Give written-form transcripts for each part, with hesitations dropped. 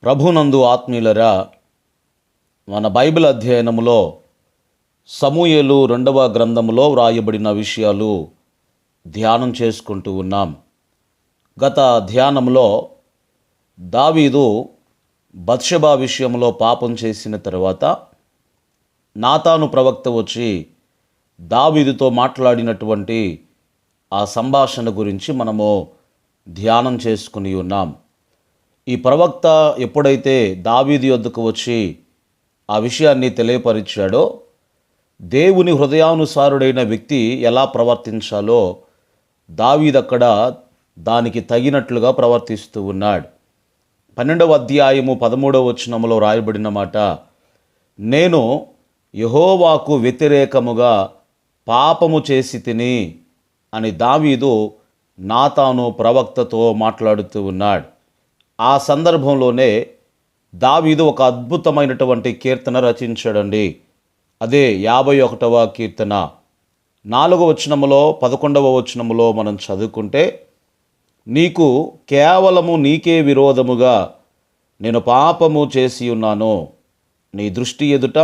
ప్రభునందు ఆత్మీయులరా, మన బైబిల్ అధ్యయనములో సమూయేలు 2వ గ్రంథములో వ్రాయబడిన విషయాలు ధ్యానం చేసుకుంటూ ఉన్నాం. గత ధ్యానంలో దావీదు బత్షెబా విషయంలో పాపం చేసిన తర్వాత నాతాను ప్రవక్త వచ్చి దావీదుతో మాట్లాడినటువంటి ఆ సంభాషణ గురించి మనము ధ్యానం చేసుకుని ఉన్నాం. ఈ ప్రవక్త ఎప్పుడైతే దావీదు యొద్దకు వచ్చి ఆ విషయాన్ని తెలియపరిచాడో, దేవుని హృదయానుసారుడైన వ్యక్తి ఎలా ప్రవర్తించాలో దావీదు అక్కడ దానికి తగినట్లుగా ప్రవర్తిస్తూ ఉన్నాడు. 12వ అధ్యాయము 13వ వచనములో రాయబడిన మాట, నేను యెహోవాకు వ్యతిరేకముగా పాపము చేసి తిని అని దావీదు నాతాను ప్రవక్తతో మాట్లాడుతూ ఉన్నాడు. ఆ సందర్భంలోనే దావీదు ఒక అద్భుతమైనటువంటి కీర్తన రచించాడండి. అదే 51వ కీర్తన 4వ వచనములో 11వ వచనములో మనం చదువుకుంటే, నీకు కేవలము నీకే విరోధముగా నేను పాపము చేసి ఉన్నాను, నీ దృష్టి ఎదుట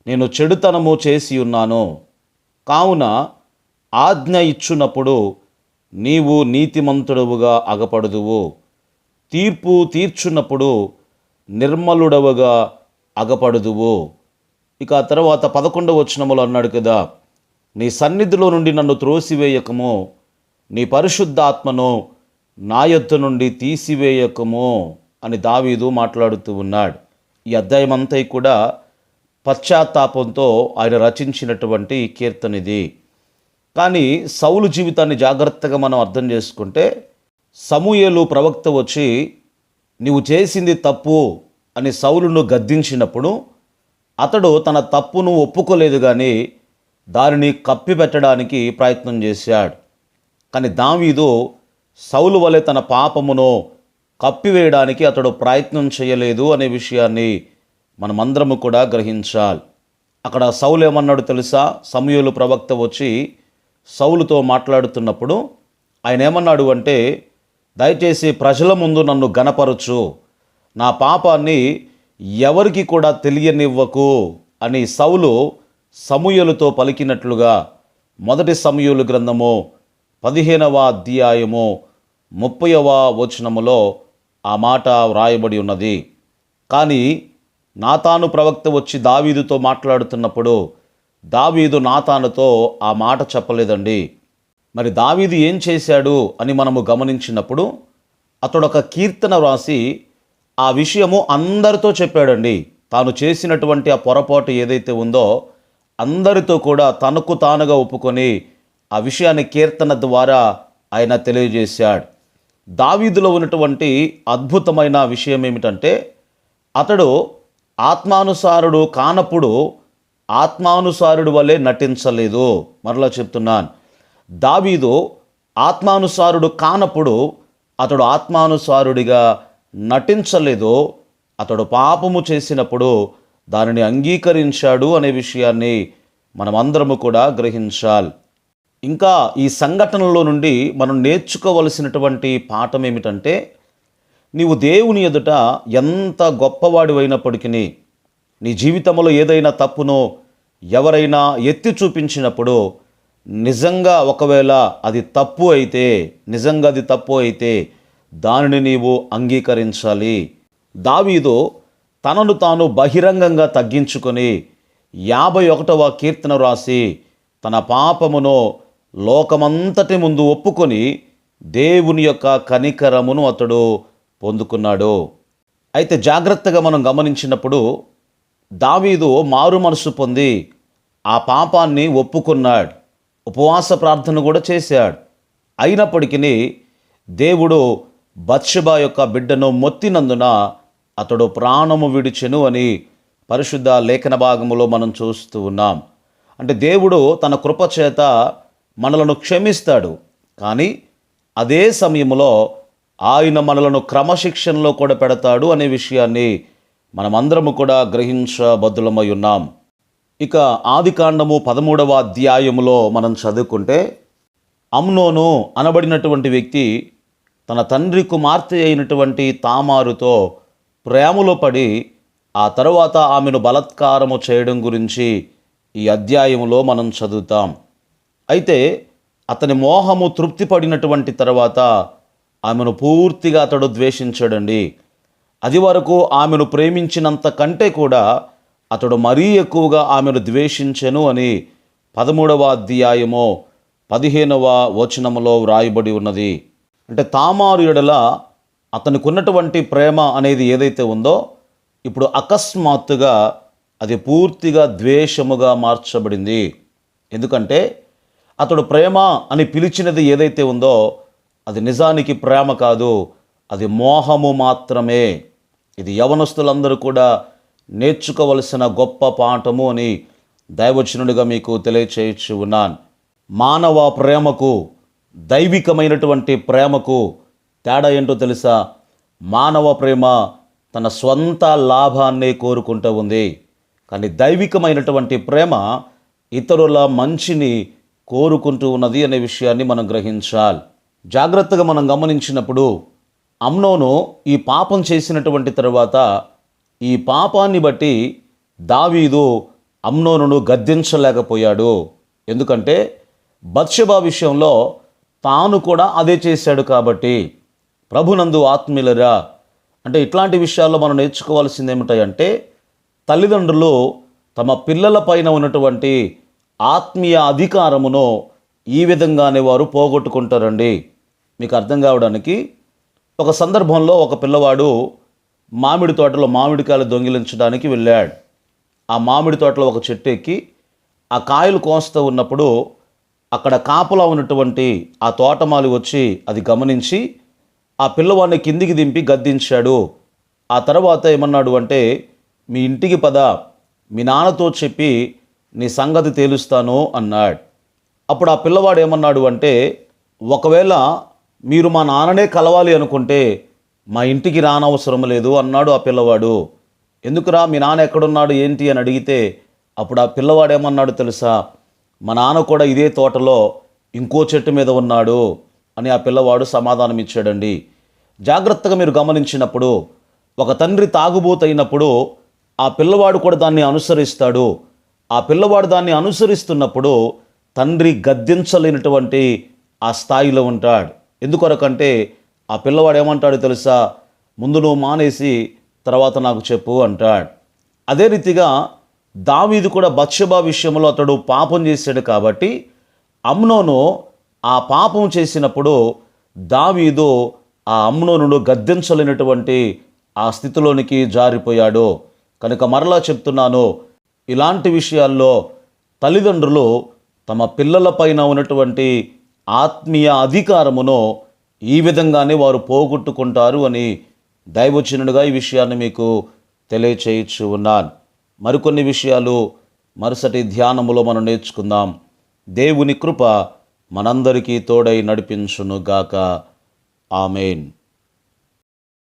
నేను చెడుతనము చేసి ఉన్నాను, కావున ఆజ్ఞ ఇచ్చునప్పుడు నీవు నీతిమంతుడవుగా అగపడుదువు, తీర్పు తీర్చున్నప్పుడు నిర్మలుడవుగా అగపడుదువు. ఇక ఆ తర్వాత 11వ వచనములో అన్నాడు కదా, నీ సన్నిధిలో నుండి నన్ను త్రోసివేయకము, నీ పరిశుద్ధాత్మను నా యొద్ద నుండి తీసివేయకము అని దావీదు మాట్లాడుతూ ఉన్నాడు. ఈ అధ్యాయం అంతా కూడా పశ్చాత్తాపంతో ఆయన రచించినటువంటి కీర్తన ఇది. కానీ సౌలు జీవితాన్ని జాగ్రత్తగా మనం అర్థం చేసుకుంటే, సమూయేలు ప్రవక్త వచ్చి నీవు చేసింది తప్పు అని సౌలును గద్దించినప్పుడు అతడు తన తప్పును ఒప్పుకోలేదు, కానీ దానిని కప్పిపెట్టడానికి ప్రయత్నం చేశాడు. కానీ దావీదు సౌలు వలె తన పాపమును కప్పివేయడానికి అతడు ప్రయత్నం చేయలేదు అనే విషయాన్ని మనమందరము కూడా గ్రహించాలి. అక్కడ సౌలు ఏమన్నాడు తెలుసా? సమూయేలు ప్రవక్త వచ్చి సౌలుతో మాట్లాడుతున్నప్పుడు ఆయన ఏమన్నాడు అంటే, దయచేసి ప్రజల ముందు నన్ను గనపరచు, నా పాపాన్ని ఎవరికి కూడా తెలియనివ్వకు అని సౌలు సమూయేలుతో పలికినట్లుగా 1 సమూయేలు గ్రంథము 15వ అధ్యాయము 30వ వచనములో ఆ మాట వ్రాయబడి ఉన్నది. కానీ నాతాను ప్రవక్త వచ్చి దావీదుతో మాట్లాడుతున్నప్పుడు దావీదు నాతానుతో ఆ మాట చెప్పలేదండి. మరి దావీదు ఏం చేశాడు అని మనము గమనించినప్పుడు అతడు ఒక కీర్తన వ్రాసి ఆ విషయము అందరితో చెప్పాడండి. తాను చేసినటువంటి ఆ పొరపాటు ఏదైతే ఉందో అందరితో కూడా తనకు తానుగా ఒప్పుకొని ఆ విషయాన్ని కీర్తన ద్వారా ఆయన తెలియజేశాడు. దావీదులో ఉన్నటువంటి అద్భుతమైన విషయం ఏమిటంటే, అతడు ఆత్మానుసారుడు కానప్పుడు ఆత్మానుసారుడు వలె నటించలేదు. మరలా చెప్తున్నాను, దావీదు ఆత్మానుసారుడు కానప్పుడు అతడు ఆత్మానుసారుడిగా నటించలేదు. అతడు పాపము చేసినప్పుడు దానిని అంగీకరించాడు అనే విషయాన్ని మనమందరము కూడా గ్రహించాలి. ఇంకా ఈ సంఘటనలో నుండి మనం నేర్చుకోవలసినటువంటి పాఠం ఏమిటంటే, నీవు దేవుని ఎదుట ఎంత గొప్పవాడివైనప్పటికీ నీ జీవితంలో ఏదైనా తప్పునో ఎవరైనా ఎత్తి చూపించినప్పుడు నిజంగా ఒకవేళ అది తప్పు అయితే దానిని నీవు అంగీకరించాలి. దావీదు తనను తాను బహిరంగంగా తగ్గించుకొని 51వ కీర్తన రాసి తన పాపమును లోకమంతటి ముందు ఒప్పుకొని దేవుని యొక్క కనికరమును అతడు పొందుకున్నాడు. అయితే జాగ్రత్తగా మనం గమనించినప్పుడు దావీదు మారు మనసు పొంది ఆ పాపాన్ని ఒప్పుకున్నాడు, ఉపవాస ప్రార్థన కూడా చేశాడు. అయినప్పటికీ దేవుడు బత్షెబా యొక్క బిడ్డను మొత్తినందున అతడు ప్రాణము విడిచెను అని పరిశుద్ధ లేఖన భాగములో మనం చూస్తూ ఉన్నాం. అంటే దేవుడు తన కృపచేత మనలను క్షమిస్తాడు, కానీ అదే సమయంలో ఆయన మనలను క్రమశిక్షణలో కూడా పెడతాడు అనే విషయాన్ని మనమందరము కూడా గ్రహించబద్దులమై ఉన్నాం. ఇక ఆదికాండము 13వ అధ్యాయములో మనం చదువుకుంటే, అమ్నోను అనబడినటువంటి వ్యక్తి తన తండ్రి కుమార్తె అయినటువంటి తామారుతో ప్రేమలో పడి ఆ తరువాత ఆమెను బలాత్కారము చేయడం గురించి ఈ అధ్యాయంలో మనం చదువుతాం. అయితే అతని మోహము తృప్తి పడినటువంటి తర్వాత ఆమెను పూర్తిగా అతడు ద్వేషించాడండి. అది వరకు ఆమెను ప్రేమించినంత కంటే కూడా అతడు మరీ ఎక్కువగా ఆమెను ద్వేషించెను అని 13వ అధ్యాయము 15వ వచనములో వ్రాయబడి ఉన్నది. అంటే తామారు ఎడల అతనికి ఉన్నటువంటి ప్రేమ అనేది ఏదైతే ఉందో ఇప్పుడు అకస్మాత్తుగా అది పూర్తిగా ద్వేషముగా మార్చబడింది. ఎందుకంటే అతడు ప్రేమ అని పిలిచినది ఏదైతే ఉందో అది నిజానికి ప్రేమ కాదు, అది మోహము మాత్రమే. ఇది యవనస్తులందరూ కూడా నేర్చుకోవలసిన గొప్ప పాఠము అని దైవచనుడిగా మీకు తెలియచేయచ్చు ఉన్నాను. మానవ ప్రేమకు దైవికమైనటువంటి ప్రేమకు తేడా ఏంటో తెలుసా? మానవ ప్రేమ తన స్వంత లాభాన్నే కోరుకుంటూ ఉంది, కానీ దైవికమైనటువంటి ప్రేమ ఇతరుల మంచిని కోరుకుంటూ ఉన్నది అనే విషయాన్ని మనం గ్రహించాలి. జాగ్రత్తగా మనం గమనించినప్పుడు అమ్నోను ఈ పాపం చేసినటువంటి తరువాత ఈ పాపాన్ని బట్టి దావీదు అమ్నోనును గద్దించలేకపోయాడు. ఎందుకంటే బత్షెబా విషయంలో తాను కూడా అదే చేశాడు కాబట్టి. ప్రభునందు ఆత్మీయులరా, అంటే ఇట్లాంటి విషయాల్లో మనం నేర్చుకోవాల్సింది ఏమిటంటే తల్లిదండ్రులు తమ పిల్లల పైన ఉన్నటువంటి ఆత్మీయ అధికారమును ఈ విధంగానే వారు పోగొట్టుకుంటారండి. మీకు అర్థం కావడానికి ఒక సందర్భంలో ఒక పిల్లవాడు మామిడి తోటలో మామిడికాయలు దొంగిలించడానికి వెళ్ళాడు. ఆ మామిడి తోటలో ఒక చెట్టు ఎక్కి ఆ కాయలు కోస్తూ ఉన్నప్పుడు అక్కడ కాపలా ఉన్నటువంటి ఆ తోటమాలి వచ్చి అది గమనించి ఆ పిల్లవాడిని కిందికి దింపి గద్దించాడు. ఆ తర్వాత ఏమన్నాడు అంటే, మీ ఇంటికి పద, మీ నాన్నతో చెప్పి నీ సంగతి తేలుస్తాను అన్నాడు. అప్పుడు ఆ పిల్లవాడు ఏమన్నాడు అంటే, ఒకవేళ మీరు మా నాన్ననే కలవాలి అనుకుంటే మా ఇంటికి రానవసరం లేదు అన్నాడు ఆ పిల్లవాడు. ఎందుకురా, మీ నాన్న ఎక్కడున్నాడు ఏంటి అని అడిగితే అప్పుడు ఆ పిల్లవాడు ఏమన్నాడు తెలుసా? మా నాన్న కూడా ఇదే తోటలో ఇంకో చెట్టు మీద ఉన్నాడు అని ఆ పిల్లవాడు సమాధానం ఇచ్చాడండి. జాగ్రత్తగా మీరు గమనించినప్పుడు ఒక తండ్రి తాగుబోతైనప్పుడు ఆ పిల్లవాడు కూడా దాన్ని అనుసరిస్తాడు. ఆ పిల్లవాడు దాన్ని అనుసరిస్తున్నప్పుడు తండ్రి గద్దించలేనటువంటి ఆ స్థాయిలో ఉంటాడు. ఎందుకొరకంటే ఆ పిల్లవాడు ఏమంటాడు తెలుసా? ముందు నువ్వు మానేసి తర్వాత నాకు చెప్పు అంటాడు. అదే రీతిగా దావీదు కూడా బత్షెబా విషయంలో అతడు పాపం చేశాడు కాబట్టి అమ్నోను ఆ పాపం చేసినప్పుడు దావీదు ఆ అమ్నోనును గద్దించలేనటువంటి ఆ స్థితిలోనికి జారిపోయాడు. కనుక మరలా చెప్తున్నాను, ఇలాంటి విషయాల్లో తల్లిదండ్రులు తమ పిల్లల పైన ఉన్నటువంటి ఆత్మీయ అధికారమును ఈ విధంగానే వారు పోగొట్టుకుంటారు అని దైవచనుడిగా ఈ విషయాన్ని మీకు తెలియచేయచ్చు ఉన్నాను. మరికొన్ని విషయాలు మరుసటి ధ్యానములో మనం నేర్చుకుందాం. దేవుని కృప మనందరికీ తోడై నడిపించునుగాక. ఆమేన్.